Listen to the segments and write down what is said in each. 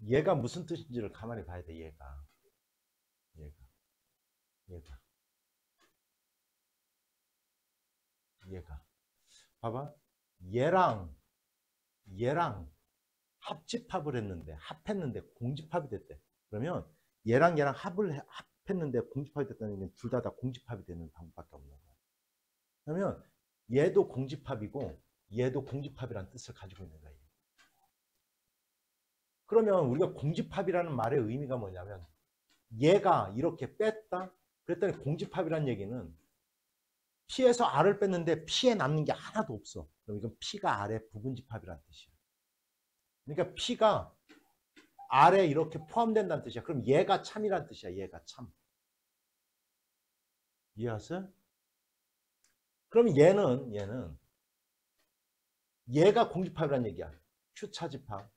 얘가 무슨 뜻인지를 가만히 봐야 돼. 얘가. 봐봐. 얘랑 합집합을 했는데, 합했는데 공집합이 됐대. 그러면 얘랑 합했는데 공집합이 됐다는 게 둘 다 공집합이 되는 방법밖에 없는 거야. 그러면 얘도 공집합이고 얘도 공집합이라는 뜻을 가지고 있는 거야. 그러면 우리가 공집합이라는 말의 의미가 뭐냐면 얘가 이렇게 뺐다? 그랬더니 공집합이라는 얘기는 P에서 R을 뺐는데 P에 남는 게 하나도 없어. 그럼 이건 P가 R의 부분집합이라는 뜻이야. 그러니까 P가 R에 이렇게 포함된다는 뜻이야. 그럼 얘가 참이라는 뜻이야. 얘가 참. 이해하세요? 그럼 얘가 공집합이라는 얘기야. Q 차집합.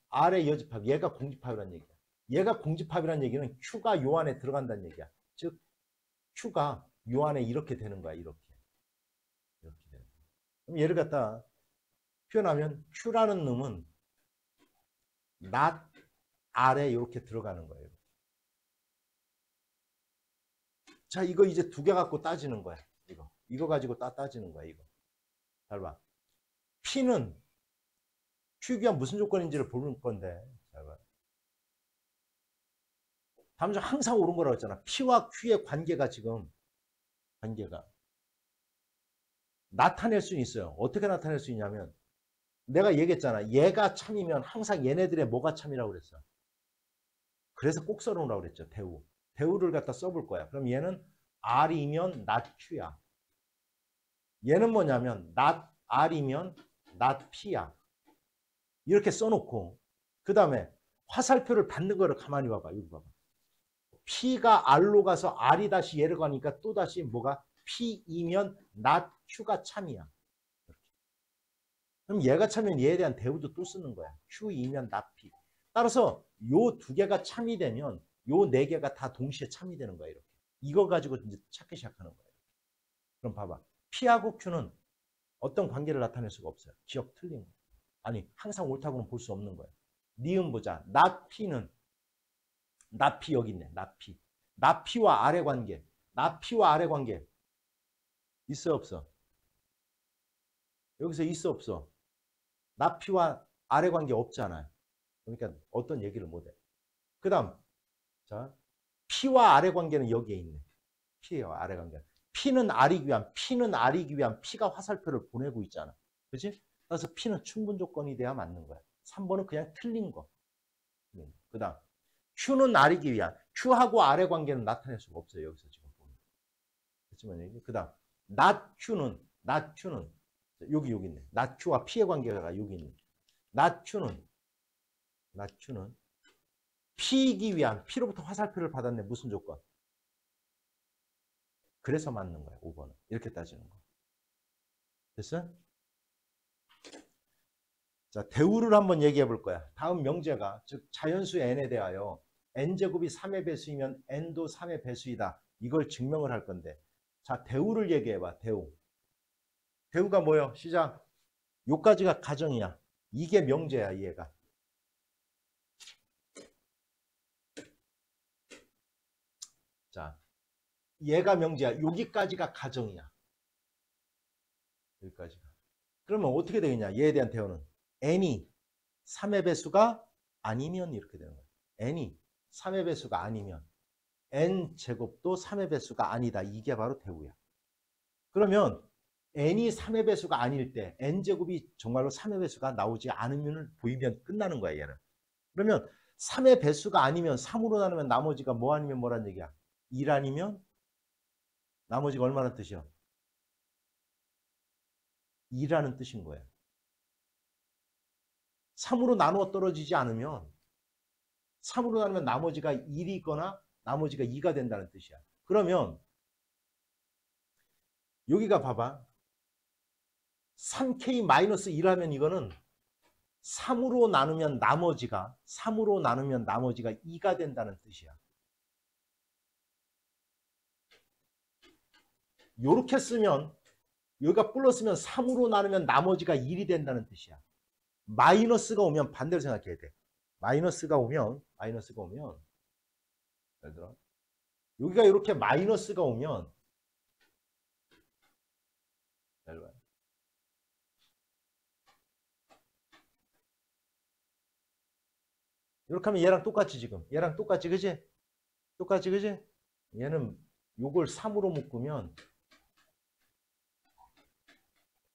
R의 여집합. 얘가 공집합이라는 얘기야. 얘가 공집합이라는 얘기는 Q가 요 안에 들어간다는 얘기야. 즉 Q가 요 안에 이렇게 되는 거야. 이렇게 되는 거야. 그럼 얘를 갖다 표현하면 Q라는 놈은 not R에 이렇게 들어가는 거예요. 자, 이거 이제 두 개 갖고 따지는 거야. 이거 가지고 따지는 거야. 이거. 잘 봐. P는 Q가 무슨 조건인지를 보는 건데. 잘 봐. 다음 중 항상 옳은 거라고 했잖아. P와 Q의 관계가 나타낼 수 있어요. 어떻게 나타낼 수 있냐면 내가 얘기했잖아. 얘가 참이면 항상 얘네들의 뭐가 참이라고 그랬어. 그래서 꼭 써놓으라고 그랬죠. 대우를 갖다 써볼 거야. 그럼 얘는 R이면 not Q야. 얘는 뭐냐면 not R이면 not P야. 이렇게 써놓고 그 다음에 화살표를 받는 거를 가만히 봐봐. 여기 봐봐. P가 R로 가서 R이 다시 얘를 가니까 또 다시 뭐가 P이면 not Q가 참이야. 이렇게. 그럼 얘가 참이면 얘에 대한 대우도 또 쓰는 거야. Q이면 not P. 따라서 요 두 개가 참이 되면 요 네 개가 다 동시에 참이 되는 거야. 이렇게. 이거 가지고 이제 찾기 시작하는 거예요. 그럼 봐봐. P하고 Q는 어떤 관계를 나타낼 수가 없어요. 기억 틀린 거. 아니 항상 옳다고는 볼 수 없는 거예요. 니은 보자. not P는 not P 여기 있네. not P. not P와 R의 관계. not P와 R의 관계. 있어 없어? 여기서 있어 없어? not P와 R의 관계 없잖아요. 그러니까 어떤 얘기를 못해. 그 다음 자 P와 R의 관계는 여기에 있네. P와 R의 관계. P는 R이기 위한 P가 화살표를 보내고 있잖아. 그렇지? 그래서 P는 충분 조건이 돼야 맞는 거야. 3번은 그냥 틀린 거. 그 다음 Q는 R이기 위한 Q하고 R의 관계는 나타낼 수가 없어요. 여기서 지금 보면. 그렇지만 그 다음 not Q는 여기 있네. not Q와 P의 관계가 여기 있네. not Q는 P이기 위한 P로부터 화살표를 받았네. 무슨 조건? 그래서 맞는 거야. 5번은. 이렇게 따지는 거. 됐어? 자, 대우를 한번 얘기해 볼 거야. 다음 명제가 즉 자연수 n에 대하여 n제곱이 3의 배수이면 n도 3의 배수이다. 이걸 증명을 할 건데 자, 대우를 얘기해 봐. 대우가 뭐예요? 시작. 요까지가 가정이야. 이게 명제야. 얘가. 자, 얘가 명제야. 여기까지가 가정이야. 여기까지가. 그러면 어떻게 되겠냐? 얘에 대한 대우는 n이 3의 배수가 아니면 이렇게 되는 거야. n이 3의 배수가 아니면 n제곱도 3의 배수가 아니다. 이게 바로 대우야. 그러면 n이 3의 배수가 아닐 때 n제곱이 정말로 3의 배수가 나오지 않으면 보이면 끝나는 거야. 얘는. 그러면 3의 배수가 아니면 3으로 나누면 나머지가 뭐 아니면 뭐란 얘기야? 1 아니면 나머지가 얼마나 뜻이야? 2라는 뜻인 거야. 3으로 나누어 떨어지지 않으면 3으로 나누면 나머지가 1이거나 나머지가 2가 된다는 뜻이야. 그러면 여기가 봐봐. 3K-1 하면 이거는 3으로 나누면 나머지가 2가 된다는 뜻이야. 요렇게 쓰면 여기가 플러스면 3으로 나누면 나머지가 1이 된다는 뜻이야. 마이너스가 오면 반대로 생각해야 돼. 마이너스가 오면 예를 들어 여기가 이렇게 마이너스가 오면 이렇게 하면 얘랑 똑같지 지금. 얘랑 똑같지 그지? 똑같지 그지? 얘는 요걸 3으로 묶으면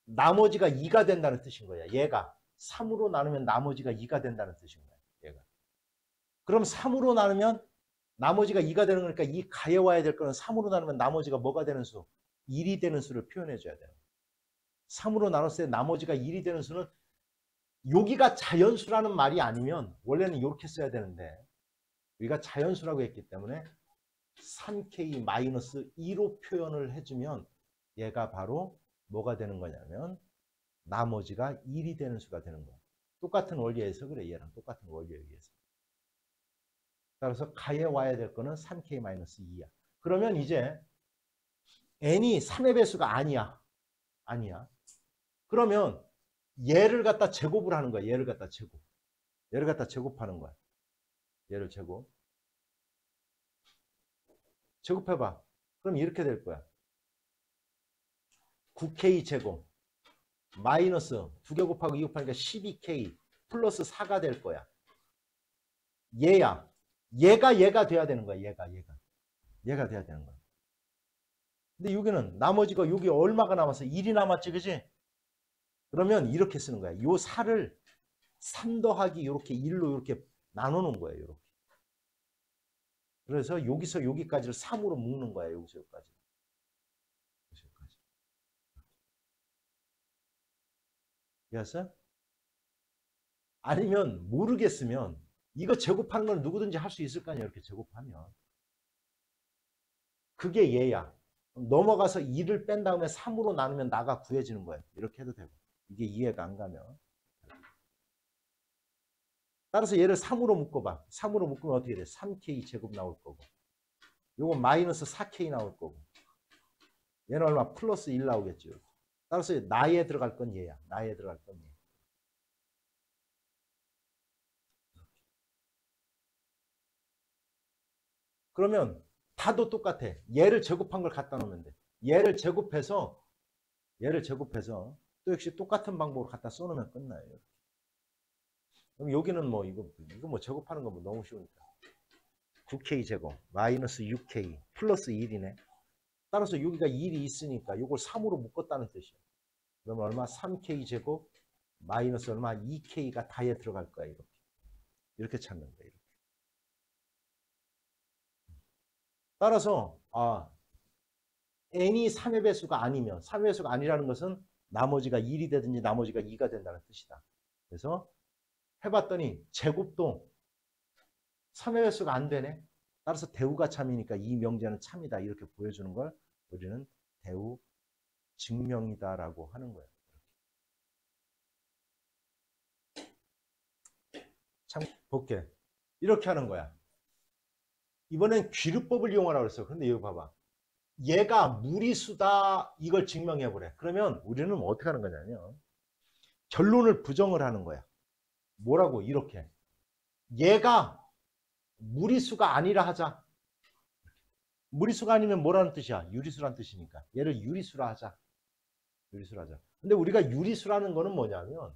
나머지가 2가 된다는 뜻인 거야. 얘가 3으로 나누면 나머지가 2가 된다는 뜻인 거야. 얘가. 그럼 3으로 나누면 나머지가 2가 되는 거니까 이 가에 와야 될 거는 3으로 나누면 나머지가 뭐가 되는 수? 1이 되는 수를 표현해 줘야 돼요. 3으로 나눴을 때 나머지가 1이 되는 수는 여기가 자연수라는 말이 아니면 원래는 이렇게 써야 되는데 우리가 자연수라고 했기 때문에 3k-2로 표현을 해주면 얘가 바로 뭐가 되는 거냐면 나머지가 1이 되는 수가 되는 거야. 똑같은 원리에서 그래. 얘랑 똑같은 원리에 의해서. 따라서 가에 와야 될 거는 3k-2야. 그러면 이제 n이 3의 배수가 아니야. 그러면 얘를 갖다 제곱을 하는 거야. 얘를 갖다 제곱하는 거야. 얘를 제곱해봐. 그럼 이렇게 될 거야. 9k 제곱 마이너스 2개 곱하고 2 곱하니까 12k 플러스 4가 될 거야. 얘야. 얘가 돼야 되는 거야. 얘가 돼야 되는 거야. 근데 여기는 나머지가 여기 얼마가 남았어? 1이 남았지, 그지? 그러면 이렇게 쓰는 거야. 요 4를 3 더하기 이렇게 1로 이렇게 나눠놓은 거예요. 이렇게. 그래서 여기서 여기까지를 3으로 묶는 거야. 여기서 여기까지. 이해했어요? 아니면 모르겠으면 이거 제곱하는 건 누구든지 할 수 있을 거 아니야. 이렇게 제곱하면. 그게 얘야. 넘어가서 2를 뺀 다음에 3으로 나누면 나가 구해지는 거예요. 이렇게 해도 되고. 이게 이해가 안 가면. 따라서 얘를 3으로 묶어봐. 3으로 묶으면 어떻게 돼? 3k 제곱 나올 거고. 요거 마이너스 4k 나올 거고. 얘는 얼마? 플러스 1 나오겠죠. 따라서 나에 들어갈 건 얘야. 나에 들어갈 건 얘. 그러면 다도 똑같아. 얘를 제곱한 걸 갖다 놓으면 돼. 얘를 제곱해서 또 역시 똑같은 방법으로 갖다 써놓으면 끝나요. 그럼 여기는 뭐 이거 뭐 제곱하는 거 뭐 너무 쉬우니까 9k 제곱 마이너스 6k 플러스 1이네. 따라서 여기가 1이 있으니까 이걸 3으로 묶었다는 뜻이야. 그러면 얼마? 3k 제곱 마이너스 얼마? 2k가 다에 들어갈 거야. 이렇게 찾는 거야. 이렇게. 따라서 n이 3의 배수가 아니면 3의 배수가 아니라는 것은 나머지가 1이 되든지 나머지가 2가 된다는 뜻이다. 그래서 해봤더니 제곱도 3의 배수가 안 되네. 따라서 대우가 참이니까 이 명제는 참이다. 이렇게 보여주는 걸 우리는 대우 증명이다라고 하는 거예요. 참 볼게. 이렇게 하는 거야. 이번엔 귀류법을 이용하라고 그랬어. 그런데 이거 봐봐. 얘가 무리수다 이걸 증명해보래. 그러면 우리는 어떻게 하는 거냐면 결론을 부정을 하는 거야. 뭐라고? 이렇게. 얘가 무리수가 아니라 하자. 무리수가 아니면 뭐라는 뜻이야? 유리수라는 뜻이니까. 얘를 유리수라 하자. 근데 우리가 유리수라는 거는 뭐냐면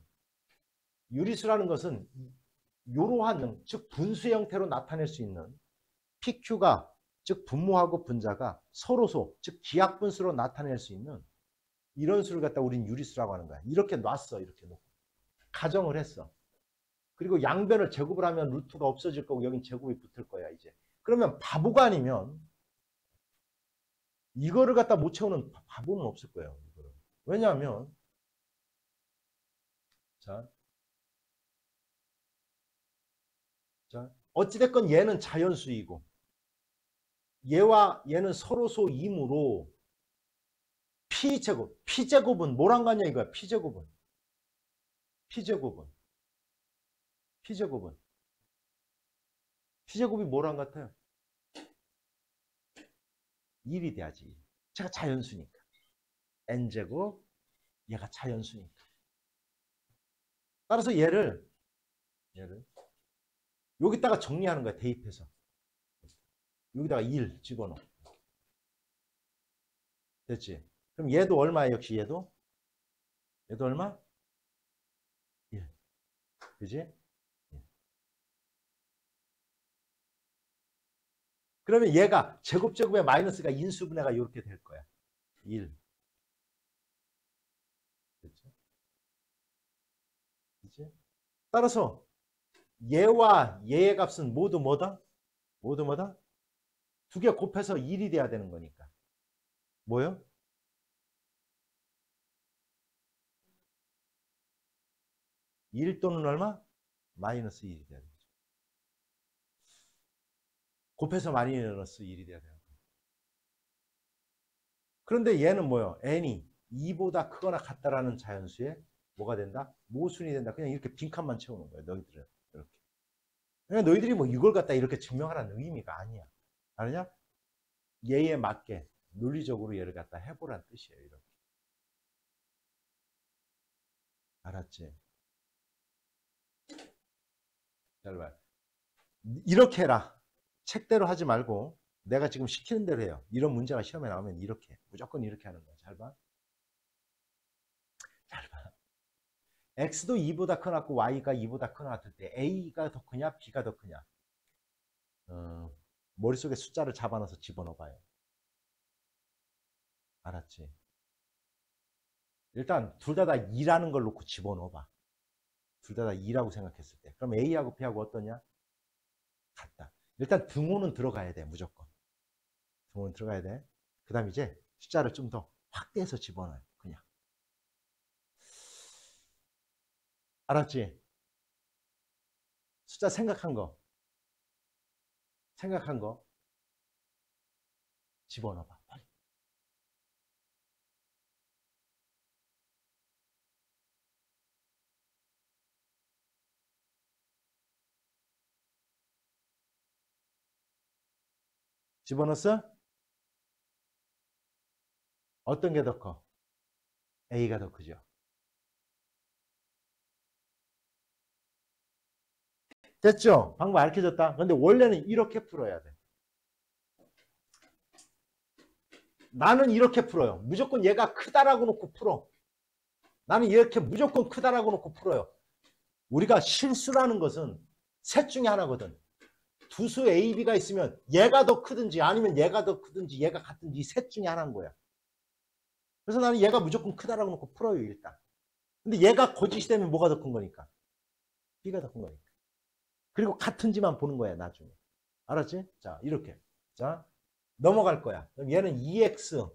유리수라는 것은 이러한 즉 분수 형태로 나타낼 수 있는 PQ가 즉 분모하고 분자가 서로소 즉 기하분수로 나타낼 수 있는 이런 수를 갖다 우린 유리수라고 하는 거야. 이렇게 놨어. 이렇게 놓고 가정을 했어. 그리고 양변을 제곱을 하면 루트가 없어질 거고 여긴 제곱이 붙을 거야. 이제 그러면 바보가 아니면 이거를 갖다 못 채우는 바보는 없을 거예요. 이거를. 왜냐하면 자 어찌됐건 얘는 자연수이고 얘와 얘는 서로소이므로 P제곱은 뭐랑 같냐 이거야. P제곱은 뭐랑 같아요? 1이 돼야지. 제가 자연수니까. N제곱 얘가 자연수니까. 따라서 얘를 여기다가 정리하는 거야. 대입해서. 여기다가 1 집어넣어. 됐지? 그럼 얘도 얼마야? 역시 얘도 얼마? 1. 그지? 그러면 얘가 제곱제곱의 마이너스가 인수분해가 이렇게 될 거야. 1. 됐죠? 그치? 따라서 얘와 얘의 값은 모두 뭐다? 모두 뭐다? 두 개 곱해서 1이 돼야 되는 거니까. 뭐요? 일 또는 얼마? 마이너스 1이 돼야 되죠. 곱해서 마이너스 1이 돼야 돼요. 그런데 얘는 뭐요? n이 2보다 크거나 같다라는 자연수에 뭐가 된다? 모순이 된다. 그냥 이렇게 빈칸만 채우는 거예요. 너희들은 이렇게. 그러니까 너희들이 뭐 이걸 갖다 이렇게 증명하라는 의미가 아니야. 아느냐? 얘에 맞게 논리적으로 얘를 갖다 해보란 뜻이에요. 이렇게. 알았지? 잘 봐. 이렇게 해라. 책대로 하지 말고 내가 지금 시키는 대로 해요. 이런 문제가 시험에 나오면 이렇게 무조건 이렇게 하는 거야. 잘 봐. 잘 봐. x도 2보다 크고 y가 2보다 크나 같을 때 a가 더 크냐 b가 더 크냐. 머릿속에 숫자를 잡아넣어서 집어넣어봐요. 알았지? 일단 둘 다 2라는 걸 놓고 집어넣어봐. 둘 다 2라고 생각했을 때. 그럼 a하고 b하고 어떠냐? 같다. 일단 등호는 들어가야 돼. 무조건. 등호는 들어가야 돼. 그 다음 이제 숫자를 좀 더 확대해서 집어넣어요. 그냥. 알았지? 숫자 생각한 거 집어넣어봐. 집어넣었어? 어떤 게 더 커? A가 더 크죠. 됐죠? 방법 알려줬다. 근데 원래는 이렇게 풀어야 돼. 나는 이렇게 풀어요. 무조건 얘가 크다라고 놓고 풀어. 나는 이렇게 무조건 크다라고 놓고 풀어요. 우리가 실수라는 것은 셋 중에 하나거든. 두 수 A, B가 있으면 얘가 더 크든지 아니면 얘가 더 크든지 얘가 같든지 셋 중에 하나인 거야. 그래서 나는 얘가 무조건 크다라고 놓고 풀어요, 일단. 근데 얘가 거짓이 되면 뭐가 더 큰 거니까? B가 더 큰 거니까. 그리고 같은지만 보는 거야, 나중에. 알았지? 자, 이렇게. 자, 넘어갈 거야. 그럼 얘는 2x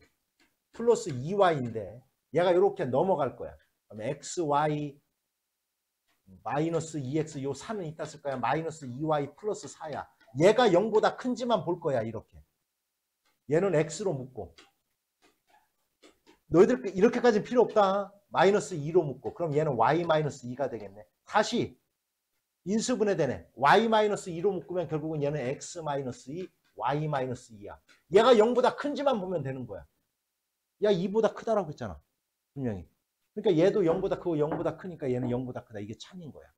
플러스 2y인데 얘가 이렇게 넘어갈 거야. 그럼 xy 마이너스 2x 요 3은 이따 쓸 거야. 마이너스 2y 플러스 4야. 얘가 0보다 큰지만 볼 거야. 이렇게. 얘는 x로 묶고. 너희들 이렇게까지 필요 없다. 마이너스 2로 묶고. 그럼 얘는 y 마이너스 2가 되겠네. 다시 인수분해 되네. y 마이너스 2로 묶으면 결국은 얘는 x 마이너스 2, y 마이너스 2야. 얘가 0보다 큰지만 보면 되는 거야. 야, 2보다 크다라고 했잖아. 분명히. 그러니까 얘도 0보다 크고 0보다 크니까 얘는 0보다 크다. 이게 참인 거야.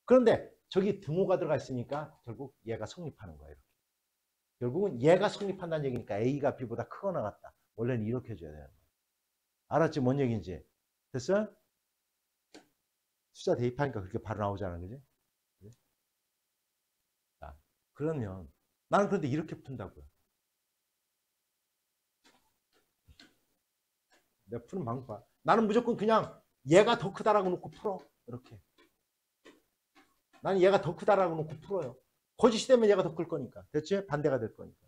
그런데 저기 등호가 들어가 있으니까 결국 얘가 성립하는 거야. 이렇게. 결국은 얘가 성립한다는 얘기니까 A가 B보다 크거나 같다. 원래는 이렇게 해줘야 되는 거야. 알았지? 뭔 얘기인지. 됐어? 숫자 대입하니까 그렇게 바로 나오잖아. 그지? 자, 그러면 나는 그런데 이렇게 푼다고요. 내가 푸는 방법 봐. 나는 무조건 그냥 얘가 더 크다라고 놓고 풀어. 이렇게. 나는 얘가 더 크다라고 놓고 풀어요. 거짓이 되면 얘가 더 클 거니까. 됐지? 반대가 될 거니까.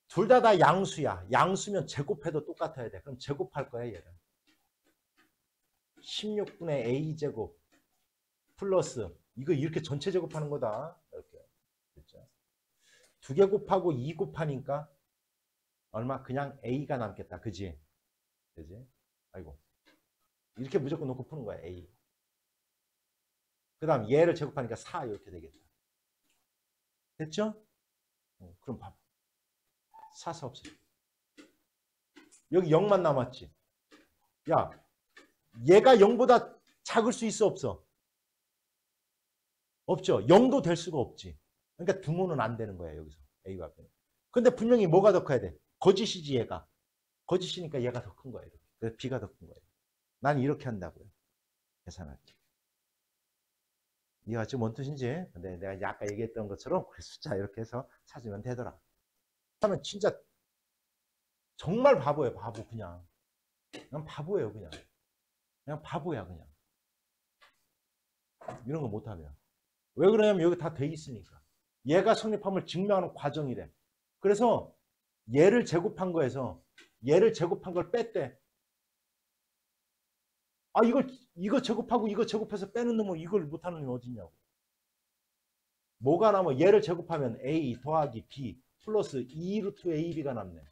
둘 다 양수야. 양수면 제곱해도 똑같아야 돼. 그럼 제곱할 거야, 얘를. 16분의 a제곱 플러스 이거 이렇게 전체 제곱하는 거다. 이렇게. 됐죠? 2개 곱하고 2 곱하니까 얼마? 그냥 a가 남겠다. 그지? 그지? 아이고. 이렇게 무조건 놓고 푸는 거야, a. 그 다음 얘를 제곱하니까 4 이렇게 되겠다. 됐죠? 그럼 봐봐. 4, 4 없어. 여기 0만 남았지. 야, 얘가 0보다 작을 수 있어 없어? 없죠. 0도 될 수가 없지. 그러니까 등호는 안 되는 거야, 여기서. A와 B는. 근데 분명히 뭐가 더 커야 돼? 거짓이지, 얘가. 거짓이니까 얘가 더 큰 거예요. 그래서 B가 더 큰 거예요. 난 이렇게 한다고요. 계산할게. 이해가 지금 뭔 뜻인지? 근데 내가 이제 아까 얘기했던 것처럼 숫자 이렇게 해서 찾으면 되더라. 그러면 진짜 정말 바보예요, 바보. 그냥 바보예요, 그냥. 그냥 바보야, 그냥. 이런 거 못하면. 왜 그러냐면 여기 다 돼 있으니까. 얘가 성립함을 증명하는 과정이래. 그래서 얘를 제곱한 거에서 얘를 제곱한 걸 뺐대. 아, 이거 제곱하고 이거 제곱해서 빼는 놈은 이걸 못하는 놈이 어딨냐고. 뭐가 남아? 얘를 제곱하면 A 더하기 B 플러스 2루트 AB가 남네.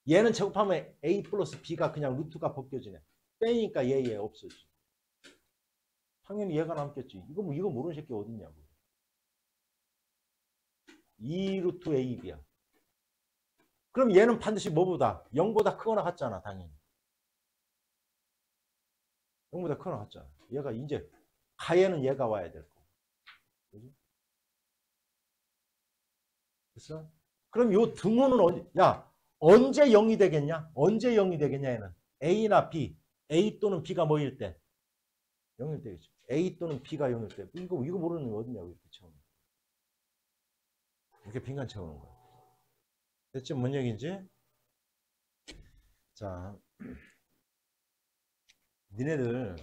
얘는 제곱하면 A 플러스 B가 그냥 루트가 벗겨지네. 빼니까 얘 없어지. 당연히 얘가 남겠지. 이거 모르는 새끼 어딨냐고. 2루트 AB야. 그럼 얘는 반드시 뭐보다? 0보다 크거나 같잖아, 당연히. 0보다 크거나 같잖아. 얘가 이제 가에는 얘가 와야 될 거고. 그지? 됐어? 그럼 요 등호는 언제 0이 되겠냐? 언제 0이 되겠냐, 얘는? A나 B, A 또는 B가 뭐일 때? 0일 때겠죠. A 또는 B가 0일 때. 이거 모르는 거 어딨냐고, 이렇게 채우는. 이렇게 빈칸 채우는 거야. 됐지? 뭔 얘기인지? 자, 니네들,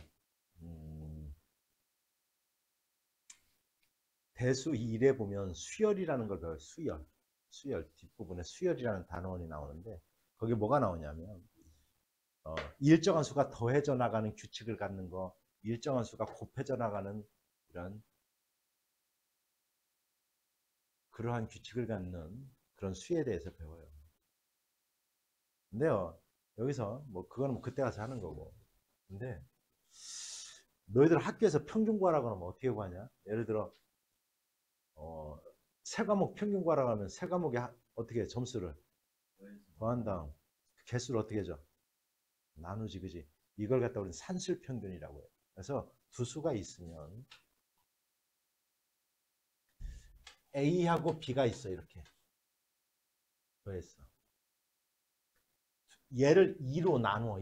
대수 1에 보면 수열이라는 걸 배워요. 수열. 뒷부분에 수열이라는 단원이 나오는데, 거기 뭐가 나오냐면, 일정한 수가 더해져 나가는 규칙을 갖는 거, 일정한 수가 곱해져 나가는 이런 그러한 규칙을 갖는 그런 수에 대해서 배워요. 근데요, 여기서 뭐 그거는 그때 가서 하는 거고. 근데 너희들 학교에서 평균 구하라고 하면 어떻게 구하냐? 예를 들어 세 과목 평균 구하라고 하면 세 과목에 어떻게 점수를 더한 다음 개수를 어떻게 해줘? 나누지, 그지? 이걸 갖다 우리는 산술 평균이라고 해요. 그래서 두 수가 있으면 A하고 B가 있어, 이렇게 더했어. 얘를 2로 나누어,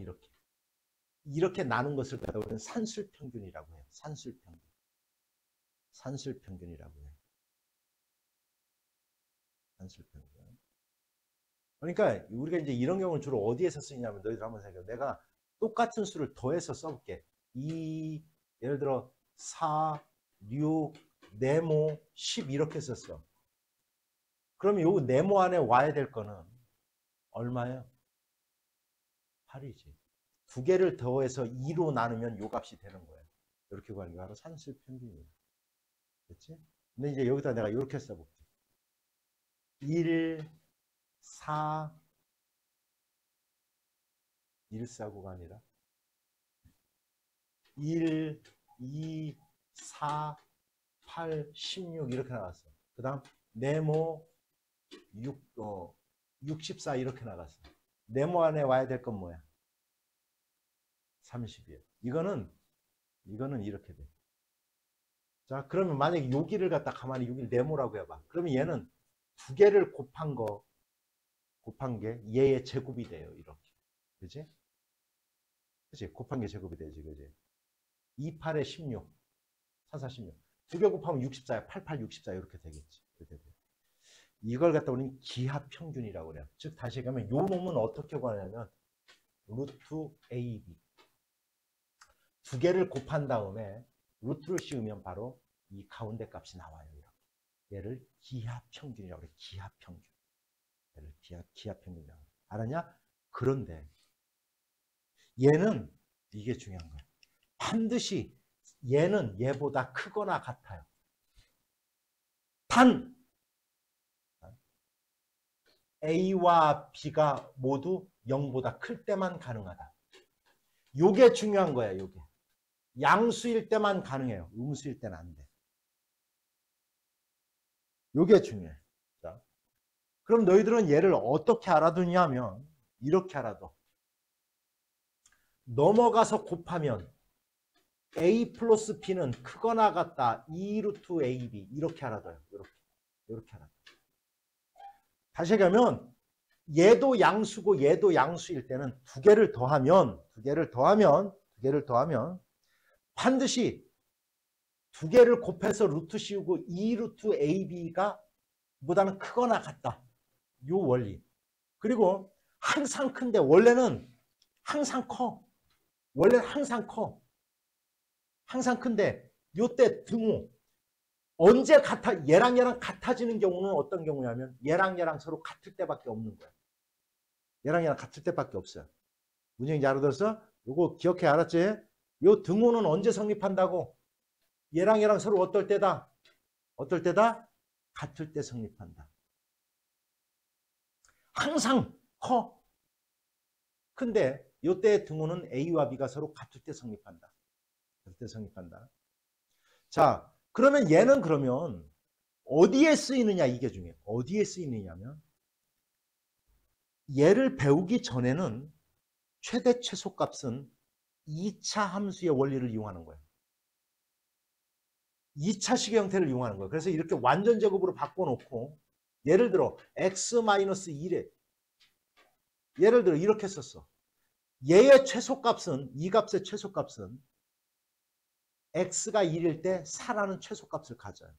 이렇게 나눈 것을 갖다 우리는 산술 평균이라고 해요. 산술 평균이라고 해요. 산술 평균. 그러니까 우리가 이제 이런 경우는 주로 어디에서 쓰냐면, 너희들 한번 생각해. 내가 똑같은 수를 더해서 써볼게. 예를 들어 4, 6, 네모, 10 이렇게 썼어. 그러면 요 네모 안에 와야 될 거는 얼마예요? 8이지. 두 개를 더해서 2로 나누면 요 값이 되는 거예요. 이렇게 구하는 게 바로 산술 평균이에요. 됐지? 근데 이제 여기다 내가 이렇게 써볼게. 1, 4, 149가 아니라 1, 2, 4, 8, 16 이렇게 나갔어. 그 다음 네모 64 이렇게 나갔어. 네모 안에 와야 될 건 뭐야? 30이에요. 이거는 이렇게 돼. 자, 그러면 만약에 여기를 갖다 가만히 여기를 네모라고 해봐. 그러면 얘는 두 개를 곱한 게 얘의 제곱이 돼요. 이렇게. 그지? 그치? 곱한 게 제곱이 되지. 그지? 28에 16. 44, 16. 두 개 곱하면 64야. 88, 64 이렇게 되겠지. 이렇게 돼. 이걸 갖다 우리는 기하평균이라고 그래요. 즉 다시 얘기하면 요 놈은 어떻게 구하냐면 루트 AB. 두 개를 곱한 다음에 루트를 씌우면 바로 이 가운데 값이 나와요. 이렇게. 얘를 기하평균이라고 그래요. 기하평균. 얘를 기하평균이라고. 알았냐? 그런데 얘는 이게 중요한 거예요. 반드시 얘는 얘보다 크거나 같아요. 단 A와 B가 모두 0보다 클 때만 가능하다. 요게 중요한 거야. 요게. 양수일 때만 가능해요. 음수일 때는 안 돼. 요게 중요해. 자, 그럼 너희들은 얘를 어떻게 알아두냐면 이렇게 알아둬. 넘어가서 곱하면 A 플러스 B는 크거나 같다. 2 루트 AB. 이렇게 알아둬요. 이렇게 알아둬요. 다시 얘기하면 얘도 양수고 얘도 양수일 때는 두 개를 더하면 반드시 두 개를 곱해서 루트 씌우고 2 루트 AB가 보다는 크거나 같다. 요 원리. 그리고 항상 큰데 원래는 항상 커. 항상 큰데 요때 등호. 언제 얘랑 같아지는 경우는 어떤 경우냐면 얘랑 서로 같을 때밖에 없는 거야. 얘랑 같을 때밖에 없어요. 무슨 얘기인지 알아들었어? 요거 기억해, 알았지? 요 등호는 언제 성립한다고? 얘랑 서로 어떨 때다? 같을 때 성립한다. 항상 커. 근데 요때 등호는 A와 B가 서로 같을 때 성립한다. 자, 그러면 얘는 그러면 어디에 쓰이느냐, 이게 중요해요. 어디에 쓰이느냐면 얘를 배우기 전에는 최대 최소값은 2차 함수의 원리를 이용하는 거예요. 2차식의 형태를 이용하는 거예요. 그래서 이렇게 완전 제곱으로 바꿔놓고 예를 들어 x-1에 예를 들어 이렇게 썼어. 얘의 최소값은 이 값의 최소값은 x가 1일 때 4라는 최소값을 가져요.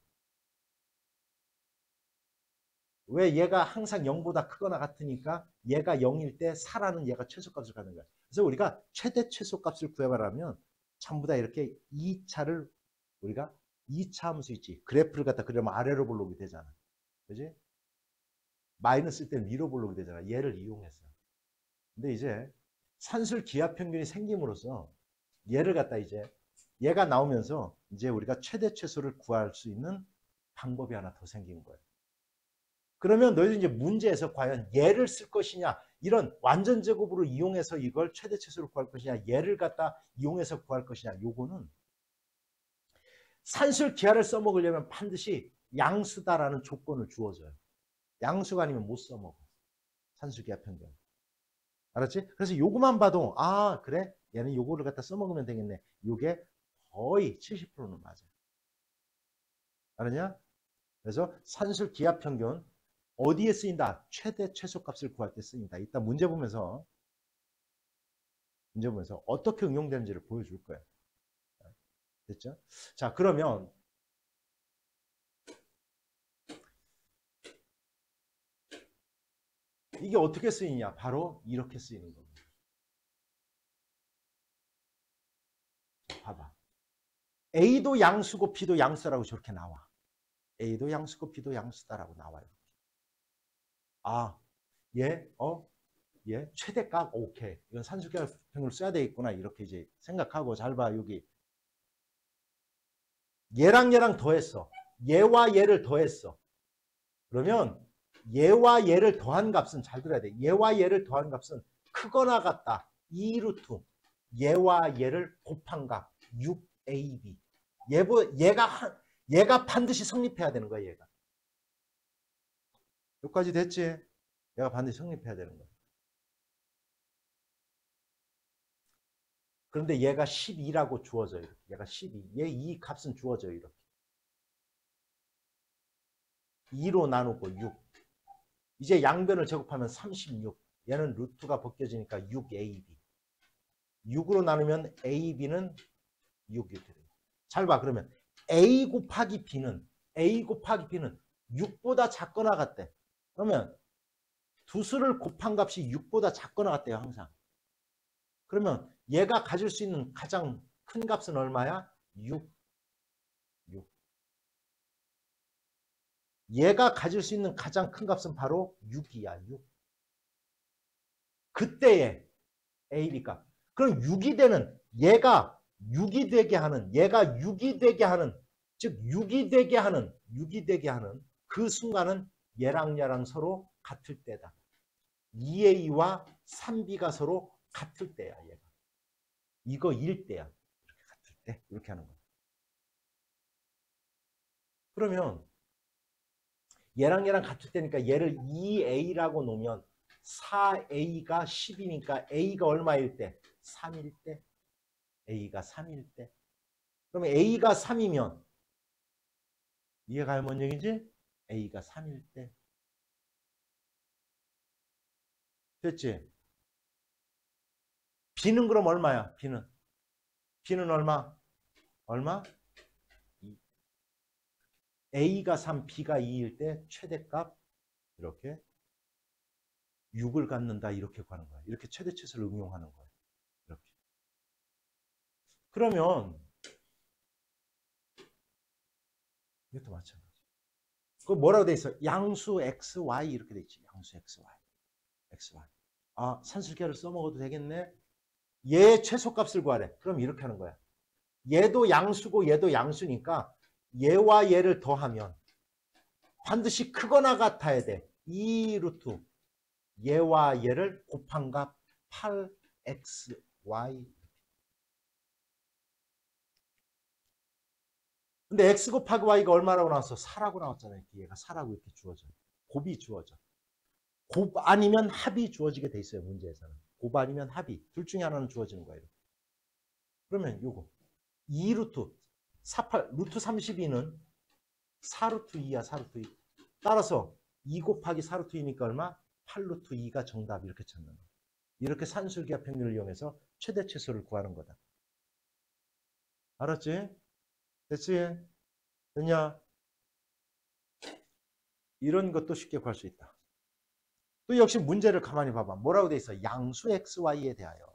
왜? 얘가 항상 0보다 크거나 같으니까 얘가 0일 때 4라는 얘가 최소값을 갖는 거야. 그래서 우리가 최대 최소값을 구해보려면 전부 다 이렇게 2차를 우리가 2차 함수 있지. 그래프를 갖다 그려면 아래로 볼록이 되잖아. 그지? 마이너스일 때는 위로 볼록이 되잖아. 얘를 이용해서. 근데 이제 산술 기하 평균이 생김으로써 얘를 갖다 이제 얘가 나오면서 이제 우리가 최대 최소를 구할 수 있는 방법이 하나 더 생긴 거예요. 그러면 너희들 이제 문제에서 과연 얘를 쓸 것이냐, 이런 완전 제곱으로 이용해서 이걸 최대 최소를 구할 것이냐, 얘를 갖다 이용해서 구할 것이냐, 요거는 산술 기하를 써먹으려면 반드시 양수다라는 조건을 주어줘요. 양수가 아니면 못 써먹어. 산술 기하 평균. 알았지? 그래서 요거만 봐도 아 그래? 얘는 요거를 갖다 써먹으면 되겠네. 요게 거의 70%는 맞아요. 알았냐? 그래서 산술 기하 평균 어디에 쓰인다? 최대 최소값을 구할 때 쓰인다. 이따 문제 보면서 어떻게 응용되는지를 보여줄 거예요. 됐죠? 자, 그러면 이게 어떻게 쓰이냐? 바로 이렇게 쓰이는 겁니다. 봐봐. A도 양수고 B도 양수라고 저렇게 나와. A도 양수고 B도 양수다라고 나와요. 아, 얘 최대값 오케이. 이건 산술기하평균을 써야 되겠구나. 이렇게 이제 생각하고 잘 봐. 여기 얘랑 더했어. 얘와 얘를 더했어. 그러면 얘와 얘를 더한 값은 잘 들어야 돼. 얘와 얘를 더한 값은 크거나 같다. 2루트. 얘와 얘를 곱한 값 6AB. 얘가 반드시 성립해야 되는 거야. 얘가. 여기까지 됐지? 얘가 반드시 성립해야 되는 거야. 그런데 얘가 12라고 주어져요. 얘가 12. 얘 이 값은 주어져요. 이렇게. 2로 나누고 6. 이제 양변을 제곱하면 36. 얘는 루트가 벗겨지니까 6AB. 6으로 나누면 AB는 6이 돼요. 잘 봐. 그러면 A 곱하기 B는 6보다 작거나 같대. 그러면 두 수를 곱한 값이 6보다 작거나 같대요. 항상. 그러면 얘가 가질 수 있는 가장 큰 값은 얼마야? 6. 얘가 가질 수 있는 가장 큰 값은 바로 6이야. 6. 그때의 AB 값. 그럼 6이 되는 얘가 6이 되게 하는 즉 6이 되게 하는 그 순간은 얘랑 서로 같을 때다. 2A와 3B가 서로 같을 때야. 얘가. 이거 1대야. 이렇게 같을 때 이렇게 하는 거야. 그러면 얘랑 같을 때니까 얘를 2A라고 놓으면 4A가 10이니까 A가 얼마일 때? 3일 때. A가 3일 때. 그러면 A가 3이면 이해가요? 뭔 얘기지? A가 3일 때. 됐지? B는 그럼 얼마야? B는 얼마? 얼마? 2. A가 3, B가 2일 때 최대값 이렇게 6을 갖는다 이렇게 구하는 거야. 이렇게 최대치수를 응용하는 거야. 이렇게. 그러면 이것도 마찬가지. 그 뭐라고 돼 있어? 양수 x, y 이렇게 돼 있지. 양수 x, y. x, y. 아, 산술계를 써먹어도 되겠네. 얘 최소값을 구하래. 그럼 이렇게 하는 거야. 얘도 양수고 얘도 양수니까 얘와 얘를 더하면 반드시 크거나 같아야 돼. 2 루트 얘와 얘를 곱한 값 8xy. 근데 x 곱하기 y가 얼마라고 나왔어? 4라고 나왔잖아요. 얘가 4라고 이렇게 주어져. 곱이 주어져. 곱 아니면 합이 주어지게 돼 있어요. 문제에서는. 곱 아니면 합이. 둘 중에 하나는 주어지는 거예요. 그러면 요거 2 루트 48 루트 32는 4 루트 2야. 4 루트 2. 따라서 2 곱하기 4 루트 2니까 얼마? 8 루트 2가 정답 이렇게 찾는 거야. 이렇게 산술기하 평균을 이용해서 최대 최소를 구하는 거다. 알았지? 됐지? 됐냐? 이런 것도 쉽게 구할 수 있다. 또 역시 문제를 가만히 봐봐. 뭐라고 돼 있어? 양수 xy에 대하여.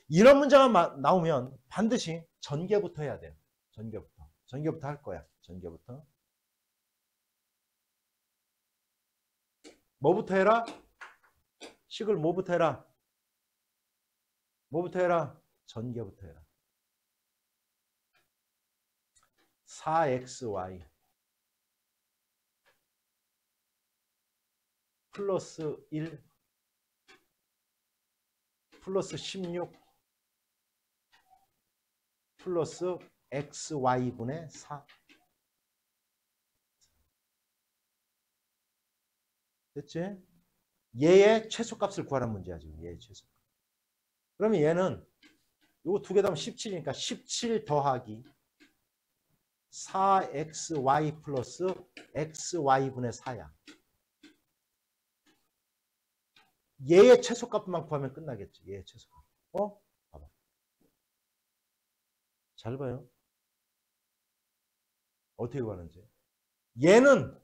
이런 문제가 나오면 반드시 전개부터 해야 돼요. 전개부터 할 거야. 전개부터. 뭐부터 해라? 식을 뭐부터 해라? 뭐부터 해라? 전개부터 해라. 4xy 플러스 1 플러스 16 플러스 xy분의 4. 됐지? 얘의 최소값을 구하라는 문제야 지금. 얘의 최소값. 그러면 얘는 요거 두 개 더하면 17이니까 17 더하기 4xy 플러스 xy분의 4야. 얘의 최소값만 구하면 끝나겠지. 얘의 최소값. 봐봐. 잘 봐요. 어떻게 구하는지. 얘는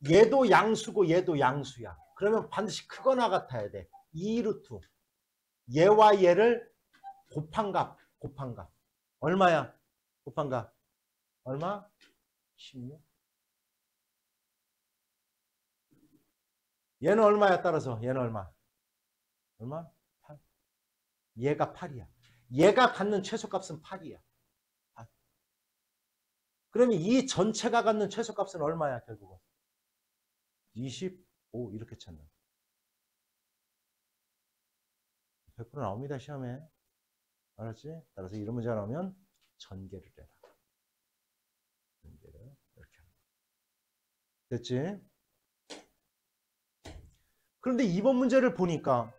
얘도 양수고 얘도 양수야. 그러면 반드시 크거나 같아야 돼. 2 루트 얘와 얘를 곱한 값. 얼마야? 곱한 값. 얼마? 16. 얘는 얼마야? 따라서 얘는 얼마? 8. 얘가 8이야. 얘가 갖는 최소값은 8이야. 8. 그러면 이 전체가 갖는 최소값은 얼마야? 결국은 25 이렇게 찾는. 100% 나옵니다. 시험에. 알았지? 따라서 이런 문제가 나오면 전개를 해라. 전개를 이렇게 하는. 됐지? 그런데 이번 문제를 보니까